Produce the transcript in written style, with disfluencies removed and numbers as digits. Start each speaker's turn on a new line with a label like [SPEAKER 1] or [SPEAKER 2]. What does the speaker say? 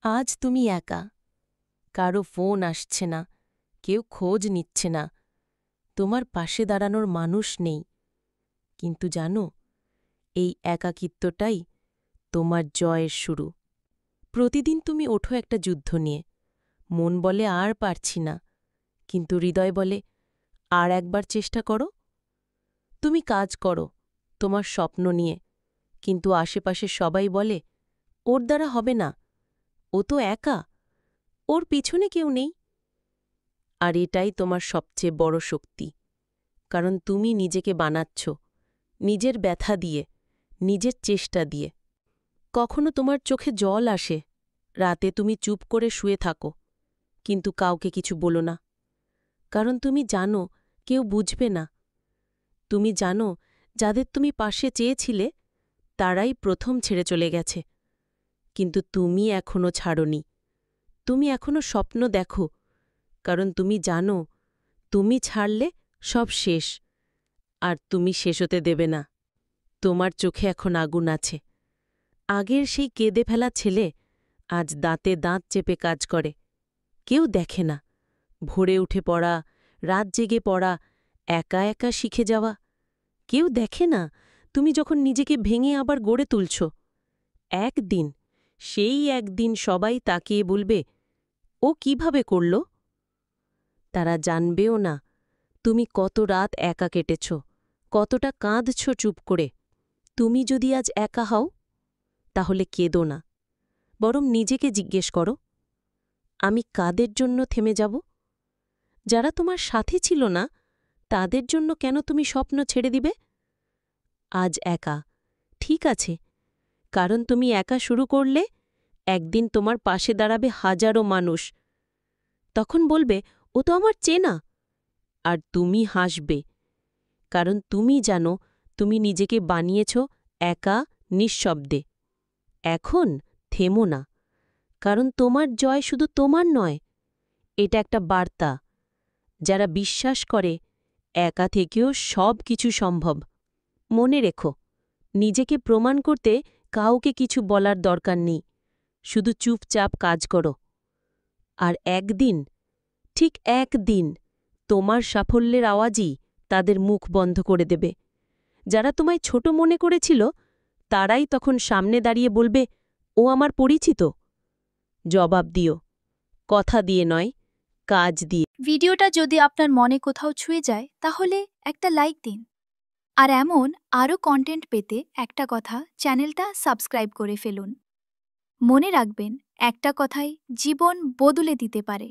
[SPEAKER 1] আজ তুমি একা। কারো ফোন আসছে না, কেউ খোঁজ নিচ্ছে না, তোমার পাশে দাঁড়ানোর মানুষ নেই। কিন্তু জানো, এই একাকিত্বটাই তোমার জয়ের শুরু। প্রতিদিন তুমি ওঠো একটা যুদ্ধ নিয়ে। মন বলে আর পারছি না, কিন্তু হৃদয় বলে আর একবার চেষ্টা করো। তুমি কাজ করো তোমার স্বপ্ন নিয়ে, কিন্তু আশেপাশে সবাই বলে ওর দ্বারা হবে না, ও তো একা, ওর পিছনে কেউ নেই। আর এটাই তোমার সবচেয়ে বড় শক্তি, কারণ তুমি নিজেকে বানাচ্ছ নিজের ব্যথা দিয়ে, নিজের চেষ্টা দিয়ে। কখনো তোমার চোখে জল আসে, রাতে তুমি চুপ করে শুয়ে থাকো, কিন্তু কাউকে কিছু বলো না, কারণ তুমি জানো কেউ বুঝবে না। তুমি জানো যাদের তুমি পাশে চেয়েছিলে তারাই প্রথম ছেড়ে চলে গেছে, কিন্তু তুমি এখনো ছাড়োনি। তুমি এখনো স্বপ্ন দেখো, কারণ তুমি জানো তুমি ছাড়লে সব শেষ, আর তুমি শেষ হতে দেবে না। তোমার চোখে এখন আগুন আছে। আগের সেই কেঁদে ফেলা ছেলে আজ দাঁতে দাঁত চেপে কাজ করে। কেউ দেখে না, ভোরে উঠে পড়া, রাত জেগে পড়া, একা একা শিখে যাওয়া। কেউ দেখে না তুমি যখন নিজেকে ভেঙে আবার গড়ে তুলছ। একদিন, সেই একদিন সবাই তাকিয়ে বলবে, ও কিভাবে করল? তারা জানবেও না তুমি কত রাত একা কেটেছ, কতটা কাঁদছ চুপ করে। তুমি যদি আজ একা হও, তাহলে কেঁদো না, বরং নিজেকে জিজ্ঞেস করো, আমি কাদের জন্য থেমে যাব? যারা তোমার সাথে ছিল না, তাদের জন্য কেন তুমি স্বপ্ন ছেড়ে দিবে? আজ একা, ঠিক আছে, কারণ তুমি একা শুরু করলে একদিন তোমার পাশে দাঁড়াবে হাজারো মানুষ। তখন বলবে, ও তো আমার চেনা। আর তুমি হাসবে, কারণ তুমি জানো তুমি নিজেকে বানিয়েছ একা, নিঃশব্দে। এখন থেমো না, কারণ তোমার জয় শুধু তোমার নয়, এটা একটা বার্তা। যারা বিশ্বাস করে একা থেকেও সব কিছু সম্ভব। মনে রেখো, নিজেকে প্রমাণ করতে কাউকে কিছু বলার দরকার নেই, শুধু চুপচাপ কাজ করো। আর একদিন, ঠিক একদিন, তোমার সাফল্যের আওয়াজই তাদের মুখ বন্ধ করে দেবে। যারা তোমায় ছোট মনে করেছিল, তারাই তখন সামনে দাঁড়িয়ে বলবে, ও আমার পরিচিত। জবাব দিও, কথা দিয়ে নয়, কাজ দিয়ে।
[SPEAKER 2] ভিডিওটা যদি আপনার মনে কোথাও ছুঁয়ে যায় তাহলে একটা লাইক দিন। আর এমন আরও কন্টেন্ট পেতে একটা কথা, চ্যানেলটা সাবস্ক্রাইব করে ফেলুন। মনে রাখবেন, একটা কথাই জীবন বদলে দিতে পারে।